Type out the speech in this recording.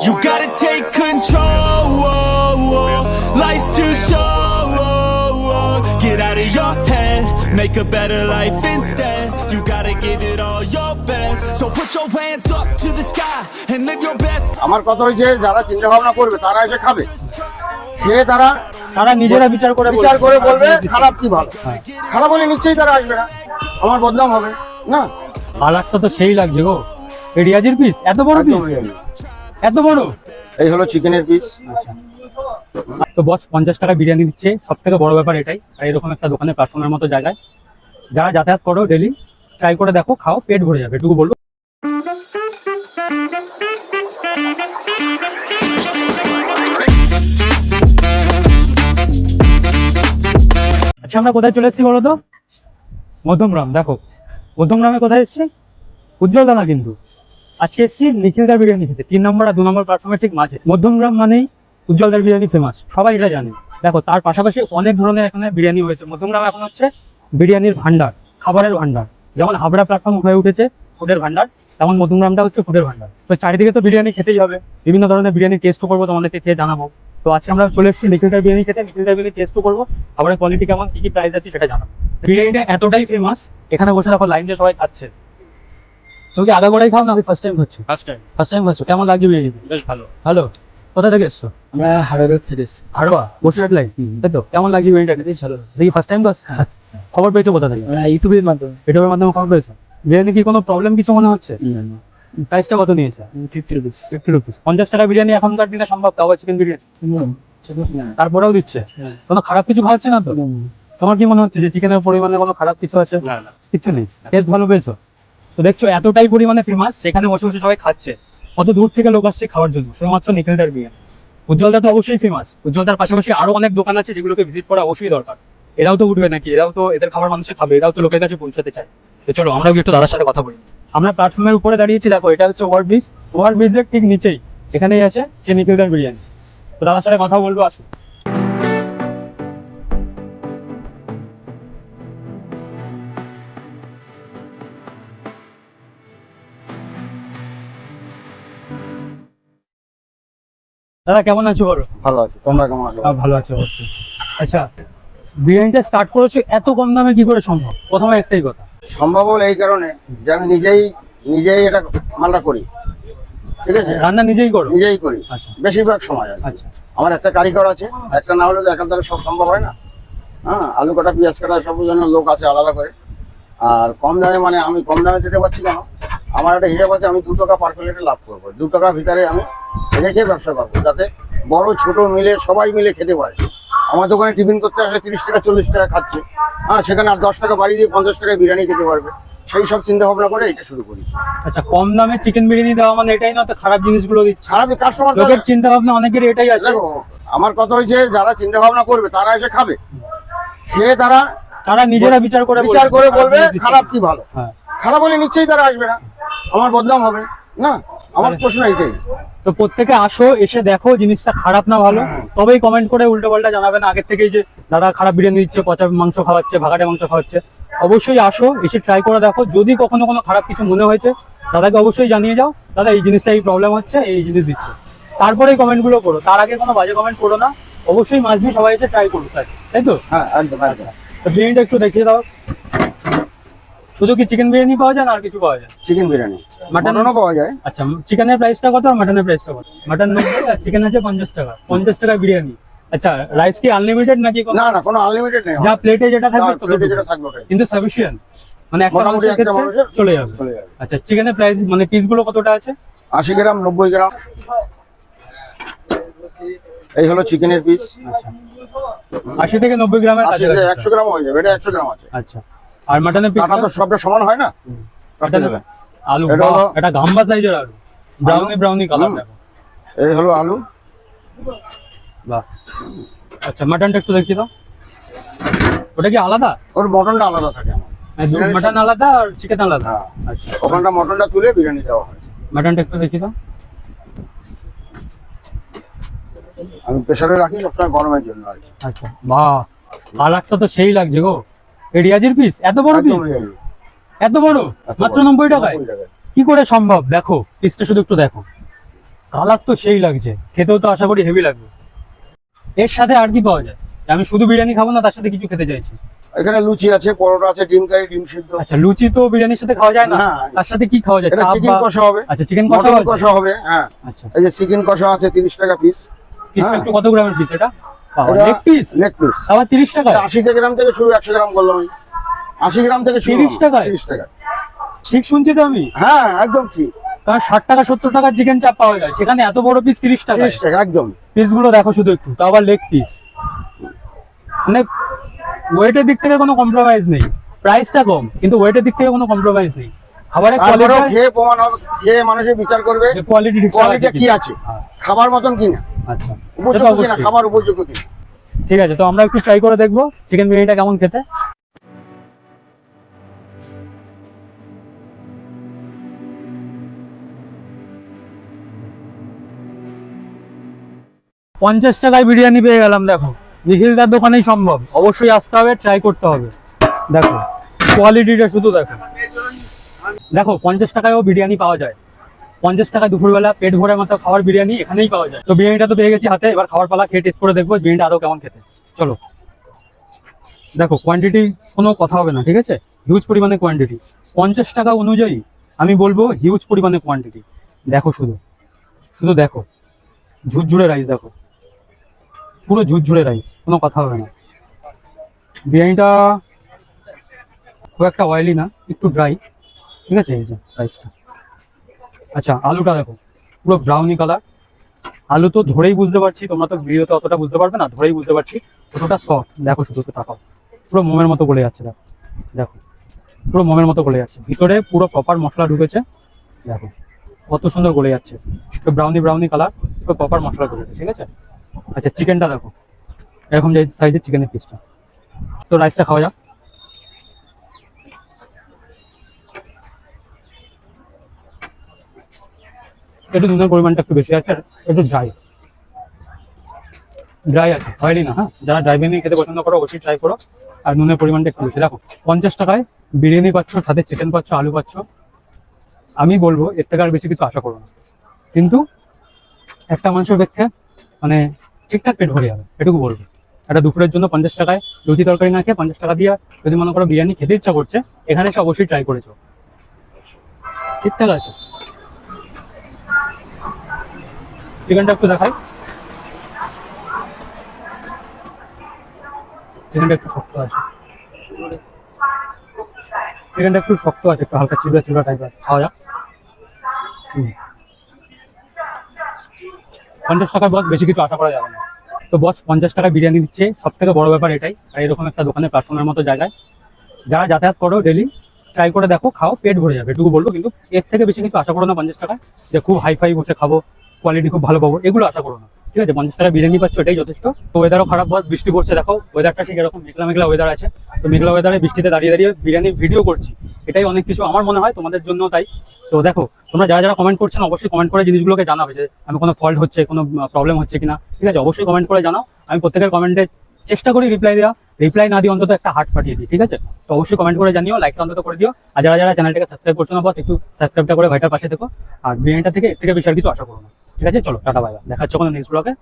You gotta take control. Life's too short. Get out of your head, make a better life instead. You gotta give it all your best. So put your hands up to the sky and live your best. আমার কথা হচ্ছে যারা চিন্তা ভাবনা করবে তারা এসে খাবে, খেয়ে তারা নিজেরা বিচার করে বলবে খারাপ কি ভালো। খারাপ হলে নিশ্চয়ই তারা আসবে না, আমার বদনাম হবে না। কালারটা তো সেই লাগছে গো, রিয়াজির পিস এত বড় পিস, এত বড়। এই হলো চিকেনের পিস। তো বস 50 টাকা বিরিয়ানি দিচ্ছে, সব থেকে বড় ব্যাপার এটাই। আর এরকম একটা দোকানে প্ল্যাটফর্মের মতো জায়গায় যারা যাতায়াত করো ডেলি, ট্রাই করে দেখো, খাও, পেট ভরে যাবে, এটুকু বলবো। আচ্ছা, আমরা কোথায় চলে এসেছি বলো তো? মধ্যমগ্রাম। দেখো মধ্যমগ্রামে কোথায় এসেছি? উজ্জ্বল দানা। কিন্তু আজকে এসেছি নিখিলদার বিরিয়ানি খেতে, 3 নম্বর আর 2 নম্বর প্ল্যাটফর্মের ঠিক মাঝে। মধ্যমগ্রাম মানেই উজ্জ্বলদার বিরিয়ানি ফেমাস, সবাই এটা জানে। দেখো তার পাশাপাশি অনেক ধরনের এখানে বিরিয়ানি হয়েছে। মধ্যমগ্রাম এখন হচ্ছে বিরিয়ানির ভান্ডার, খাবারের ভান্ডার। যেমন হাবড়া প্ল্যাটফর্ম হয়ে উঠেছে ফুডের ভান্ডার, তেমন মধ্যমগ্রামটা হচ্ছে ফুডের ভান্ডার। তো চারিদিকে তো বিরিয়ানি খেতেই হবে, বিভিন্ন ধরনের বিরিয়ানি টেস্টও করবো, তোমাদেরকে খেয়ে জানাবো। তো আজকে আমরা চলে এসেছি নিখিলদার বিরিয়ানি খেতে। নিখিলদার বিরিয়ানি টেস্টও করবো, খাবারের কোয়ালিটি কেমন, কি কি প্রাইস আছে সেটা জানাবো। বিরিয়ানিটা এতটাই ফেমাস, এখানে বসে দেখো লাইন দিয়ে সবাই খাচ্ছে। তুমি কি আগাগোড়াই খাও না ফার্স্ট টাইম খাচ্ছ? ফার্স্ট টাইম খাচ্ছ। কেমন লাগছে বিরিয়ানি? বেশ ভালো। ভালো। কোথা থেকে এসছো? আমরা হাড়োয়া থেকে এসেছি। হাড়োয়া বসিরহাট লাইন, তাই তো? কেমন লাগছে বিরিয়ানিটা? বেশ ভালো। দেখি ফার্স্ট টাইম বাস। খবর পেয়েছো কোথা থেকে? আমরা ইউটিউবের মাধ্যমে। ইউটিউবের মাধ্যমে খবর পেয়েছো। বিরিয়ানি কি কোনো প্রবলেম কিছু মনে হচ্ছে? প্রাইসটা কত নিয়েছে? 50 রুপিস। 50 রুপিস। 50 টাকা বিরিয়ানি এখনকার দিনে সম্ভব? তাও চিকেন বিরিয়ানি তারপরেও দিচ্ছে, কোনো খারাপ কিছু খাওয়াচ্ছে না তো? তোমার কি মনে হচ্ছে যে চিকেনের পরিমাণে কোনো খারাপ কিছু আছে? না, কিছু নেই। টেস্ট ভালো পেয়েছো? তো দেখছো এতটাই পরিমাণে ফেমাস, সেখানে বসে বসে সবাই খাচ্ছে। কত দূর থেকে লোক আসছে খাওয়ার জন্য শুধুমাত্র নিখিলদার বিরিয়ানি। উজ্জ্বলদা তো অবশ্যই ফেমাস, উজ্জ্বলদার পাশাপাশি আরো অনেক দোকান আছে যেগুলোকে ভিজিট করা অবশ্যই দরকার। এরাও তো উঠবে নাকি, এরাও তো এদের খাবার মানুষে খাবে, এরাও তো লোকের কাছে পৌঁছাতে চায়। তো চলো আমরাও একটু দাদার সাথে কথা বলি। আমরা প্ল্যাটফর্মের উপরে দাঁড়িয়েছি, দেখো এটা হচ্ছে ওভারব্রিজ। ওভারব্রিজের ঠিক নিচেই এখানেই আছে যে নিখিলদার বিরিয়ানি। তো দাদার সাথে কথা বলবো, আসো। দাদা কেমন আছো? বলো। ভালো আছে, তোমরা কেমন আছো? ভালো আছো অবশ্যই। আচ্ছা, বিরিয়ানিটা স্টার্ট করেছো এত কম দামে, কি করে সম্ভব? প্রথমে একটাই কথা, সম্ভব হলো এই কারণে যে আমি নিজেই এটা মালটা করি, ঠিক আছে? রান্না নিজেই করো? নিজেই করি। আচ্ছা। বেশিরভাগ সময় আর কি। আচ্ছা। আমার একটা কারিগর আছে, একটা না হলে তো একার দ্বারা সব সম্ভব হয় না। হ্যাঁ, আলু কাটা, পেঁয়াজ কাটা সব জন্য লোক আছে আলাদা করে। আর কম দামে, মানে আমি কম দামে দিতে পারছি কেন, আমার একটা হিসাব আছে, আমি 2 টাকা পার প্লেটে লাভ করবো। 2 টাকার ভিতরে আমি রেখে ব্যবসা করবো, যাতে বড় ছোট মিলে সবাই মিলে খেতে পারে। আমার দোকানে টিফিন করতে আসলে 30 টাকা 40 টাকা খাচ্ছে, হ্যাঁ, সেখানে আর 10 টাকা বাড়ি দিয়ে 50 টাকায় বিরিয়ানি খেতে পারবে। সেই সব চিন্তা ভাবনা করে এটা শুরু করি। আচ্ছা, কম দামে চিকেন বিরিয়ানি দেওয়া মানে এটাই না তো খারাপ জিনিসগুলো দিচ্ছে? খারাপ কাস্টমার, লোকের চিন্তা ভাবনা অনেকের এটাই আছে। আমার কথা হয়েছে যারা চিন্তা ভাবনা করবে তারা এসে খাবে, খেয়ে তারা নিজেরা বিচার করে বলবে খারাপ কি ভালো। হ্যাঁ। খারাপ হলে নিশ্চয়ই তারা আসবে না, আমার বদনাম হবে না। আমার প্রশ্ন এইটাই। তো প্রত্যেকে আসো, এসে দেখো জিনিসটা খারাপ না ভালো, তবেই কমেন্ট করে উল্টো পাল্টা জানাবে না আগের থেকেই যে দাদা খারাপ বিরিয়ানি দিচ্ছে, পচা মাংস খাওয়াচ্ছে, ভাগাটে মাংস খাওয়াচ্ছে। অবশ্যই আসো, এসে ট্রাই করে দেখো। যদি কখনো কোনো খারাপ কিছু মনে হয়েছে দাদাকে অবশ্যই জানিয়ে যাও, দাদা এই জিনিসটা এই প্রবলেম হচ্ছে, এই জিনিস দিচ্ছে। তারপরেই কমেন্টগুলো করো, তার আগে কোনো বাজে কমেন্ট করো না। অবশ্যই মাছ দিয়ে সবাই এসে ট্রাই করো, তাই তো? হ্যাঁ, একদম একদম। তো বিরিয়ানিটা একটু দেখিয়ে দাও। শুধু কি চিকেন বিরিয়ানি পাওয়া যায় না আর কিছু পাওয়া যায়? চিকেন বিরিয়ানি, মাটনও পাওয়া যায়। আচ্ছা, চিকেনের প্রাইসটা কত আর মাটনের প্রাইসটা কত? মাটন 90 আর চিকেন আছে 50 টাকা। 50 টাকা বিরিয়ানি। আচ্ছা, রাইস কি আনলিমিটেড নাকি? না না, কোনো আনলিমিটেড নেই। যা প্লেটে যেটা থাকবে প্লেটে যেটা থাকবে ওটাই, কিন্তু সাফিশিয়েন্ট, মানে একটা মানুষের ক্ষেত্রে চলে যাবে। আচ্ছা, চিকেনের প্রাইস মানে পিসগুলো কতটা আছে? 80 গ্রাম, 90 গ্রাম। এই হলো চিকেনের পিস। আচ্ছা, 80 থেকে 90 গ্রামের কাছে। 100 গ্রাম হয়ে যাবে, এটা 100 গ্রাম আছে। আচ্ছা, আর মাটনের পিসটা তো সবটা সমান হয় না। আলু, এটা গাম্বা সাইজের আলু, ব্রাউনি কালার দেখো। এই হলো আলু। বাহ। আচ্ছা, মাটনটা একটু দেখিয়ে দাও। ওটা কি আলাদা? ওর মটনটা আলাদা থাকে আমার। মাটন আলাদা আর চিকেন আলাদা? আচ্ছা, ওখানটা মটনটা তুলে বিরিয়ানি দেওয়া হয়। মাটনটা একটু দেখিয়ে দাও। আমি প্রেসারে রাখি সবসময় গরমের জন্য আর কি। আচ্ছা, বাহ, কালারটা তো সেই লাগছে গো। রিয়াজির পিস এত বড় পিস, এত বড়, মাত্র 90 টাকায়? কি করে সম্ভব? দেখো পিসটা শুধু একটু দেখো, কালার তো সেই লাগছে, খেতেও তো আশা করি হেভি লাগবে। এর সাথে আর কি পাওয়া যায়? আমি শুধু বিরিয়ানি খাবো না, তার সাথে কিছু খেতে চাইছি। এখানে লুচি আছে, পরোটা আছে, ডিম কারি, ডিম সিদ্ধ। আচ্ছা, লুচি তো বিরিয়ানির সাথে খাওয়া যায় না, হ্যাঁ। তার সাথে কি খাওয়া যায়? এটা চাপ চিকেন বা- কষা হবে। আচ্ছা, চিকেন কষা মটন আছে? কষা হবে, হ্যাঁ। আচ্ছা, এই যে চিকেন কষা আছে 30 টাকা পিস। পিসটা একটু কত গ্রামের পিস এটা? এটা লেগ পিস লেগ পিস। আবার 30 টাকায়? 80 গ্রাম থেকে শুরু, 100 গ্রাম করলাম আমি। 80 গ্রাম থেকে শুরু। 30 টাকায়? 30 টাকা। ঠিক শুনছি তো আমি? হ্যাঁ, একদম ঠিক। কারণ 60 টাকা 70 টাকার চিকেন চাপ পাওয়া যায়, সেখানে এত বড় পিস 30 টাকা। 30 টাকা একদম। পিসগুলো দেখো শুধু একটু, তাও আবার লেগ পিস। মানে ওয়েটের দিক থেকে কোনো কম্প্রোমাইজ নেই, প্রাইসটা কম কিন্তু ওয়েটের দিক থেকে কোনো কম্প্রোমাইজ নেই। খাবারের তারপরেও কোয়ালিটি, খেয়ে প্রমাণ হবে, খেয়ে মানুষের বিচার করবে কোয়ালিটি কোয়ালিটি কি আছে, খাবার মতন কিনা, আচ্ছা, উপযোগ্য সেটা কিনা, অবশ্যই। খাবার উপযোগ্য কিনা। ঠিক আছে, তো আমরা একটু ট্রাই করে দেখবো চিকেন বিরিয়ানিটা কেমন খেতে। পঞ্চাশ টাকায় বিরিয়ানি পেয়ে গেলাম। দেখো, নিখিলদার দোকানেই সম্ভব, অবশ্যই আসতে হবে, ট্রাই করতে হবে। দেখো কোয়ালিটিটা শুধু দেখো। দেখো 50 টাকায়ও বিরিয়ানি পাওয়া যায়। 50 টাকায় দুপুরবেলা পেট ভরে মতো খাওয়ার বিরিয়ানি এখানেই পাওয়া যায়। তো বিরিয়ানিটা তো পেয়ে গেছি হাতে, এবার খাওয়ার পালা, খেয়ে টেস্ট করে দেখবো বিরিয়ানিটা আদৌ কেমন খেতে। চলো। দেখো কোয়ান্টিটি কোনো কথা হবে না, ঠিক আছে? হিউজ পরিমাণে কোয়ান্টিটি, 50 টাকা অনুযায়ী আমি বলবো হিউজ পরিমাণে কোয়ান্টিটি। দেখো শুধু, শুধু দেখো, ঝুরঝুরে রাইস দেখো, পুরো ঝুরঝুরে রাইস, কোনো কথা হবে না। বিরিয়ানিটা খুব একটা অয়েলি না, একটু ড্রাই, ঠিক আছে? এই যে রাইসটা। আচ্ছা, আলুটা দেখো, পুরো ব্রাউনি কালার। আলু তো ধরেই বুঝতে পারছি, তোমরা তো ভিডিওতে অতটা বুঝতে পারবে না, ধরেই বুঝতে পারছি কতটা সফট। দেখো শুধু, তো তাকাও, পুরো মোমের মতো গলে যাচ্ছে। দেখো দেখো, পুরো মোমের মতো গলে যাচ্ছে, ভিতরে পুরো প্রপার মশলা ঢুকেছে। দেখো কত সুন্দর গলে যাচ্ছে, তো ব্রাউনি ব্রাউনি কালার, পুরো প্রপার মশলা ঢুকেছে, ঠিক আছে? আচ্ছা, চিকেনটা দেখো, এরকম যে সাইজের চিকেনের পিসটা। তো রাইসটা খাওয়া যাক। একটু নুনের পরিমাণটা একটু বেশি আছে, একটু ড্রাই ড্রাই আছে, অয়েলি না। হ্যাঁ, যারা ড্রাই বিরিয়ানি খেতে পছন্দ করো অবশ্যই ট্রাই করো। আর নুনের পরিমাণটা একটু বেশি। দেখো 50 টাকায় বিরিয়ানি পাচ্ছ, সাথে চিকেন পাচ্ছ, আলু পাচ্ছ। আমি বলবো এর থেকে আর বেশি কিছু আশা করো না, কিন্তু একটা মানুষের পক্ষে মানে ঠিকঠাক পেট ভরে যাবে, এটুকু বলবো। একটা দুপুরের জন্য 50 টাকায় রুটি তরকারি না খেয়ে 50 টাকা দিয়ে যদি মনে করো বিরিয়ানি খেতে ইচ্ছা করছে, এখানে এসে অবশ্যই ট্রাই করেছো, ঠিকঠাক আছে। চিকেনটা একটু দেখাই, চিকেনটা একটু শক্ত আছে, চিকেনটা একটু শক্ত আছে, একটু হালকা চিবড়া চিবড়া টাইপের। খাওয়া যাক। 50 টাকার বস বেশি কিছু আশা করা যাবে না। তো বস 50 টাকায় বিরিয়ানি দিচ্ছে, সব থেকে বড় ব্যাপার এটাই। আর এরকম একটা দোকানের প্ল্যাটফর্মের মতো জায়গায় যারা যাতায়াত করো ডেলি, ট্রাই করে দেখো, খাও, পেট ভরে যাবে, এটুকু বলবো। কিন্তু এর থেকে বেশি কিছু আশা করো না 50 টাকায়, যে খুব হাই ফাই বসে খাবো, কোয়ালিটি খুব ভালো পাবো, এগুলো আশা করো না, ঠিক আছে? 50 টাকা বিরিয়ানি পাচ্ছ, এটাই যথেষ্ট। তো ওয়েদারও খারাপ, বস বৃষ্টি পড়ছে, দেখো ওয়েদারটা ঠিক এরকম মেঘলা মেঘলা ওয়েদার আছে। তো মেঘলা ওয়েদারে বৃষ্টিতে দাঁড়িয়ে দাঁড়িয়ে বিরিয়ানি ভিডিও করছি, এটাই অনেক কিছু আমার মনে হয়, তোমাদের জন্য তাই। তো দেখো, তোমরা যারা যারা কমেন্ট করছেন অবশ্যই কমেন্ট করে জিনিসগুলোকে জানাবে যে আমি কোনো ফল্ট হচ্ছে, কোনো প্রবলেম হচ্ছে কিনা, ঠিক আছে? অবশ্যই কমেন্ট করে জানাও। আমি প্রত্যেকের কমেন্টে চেষ্টা করি রিপ্লাই দেওয়া, রিপ্লাই না দিয়ে অন্তত একটা হার্ট পাঠিয়ে দিই, ঠিক আছে? তো অবশ্যই কমেন্ট করে জানিও, লাইকটা অন্তত করে দিও। আর যারা যারা চ্যানেলটাকে সাবস্ক্রাইব করছো না বস, একটু সাবস্ক্রাইবটা করে ভাইটার পাশে থেকো। আর বিরিয়ানিটা থেকে এর থেকে বেশি আর কিছু আশা করো না, ঠিক আছে? চলো টাটা, বাই বাই, দেখা হচ্ছে কোনো নেক্সট ব্লগে।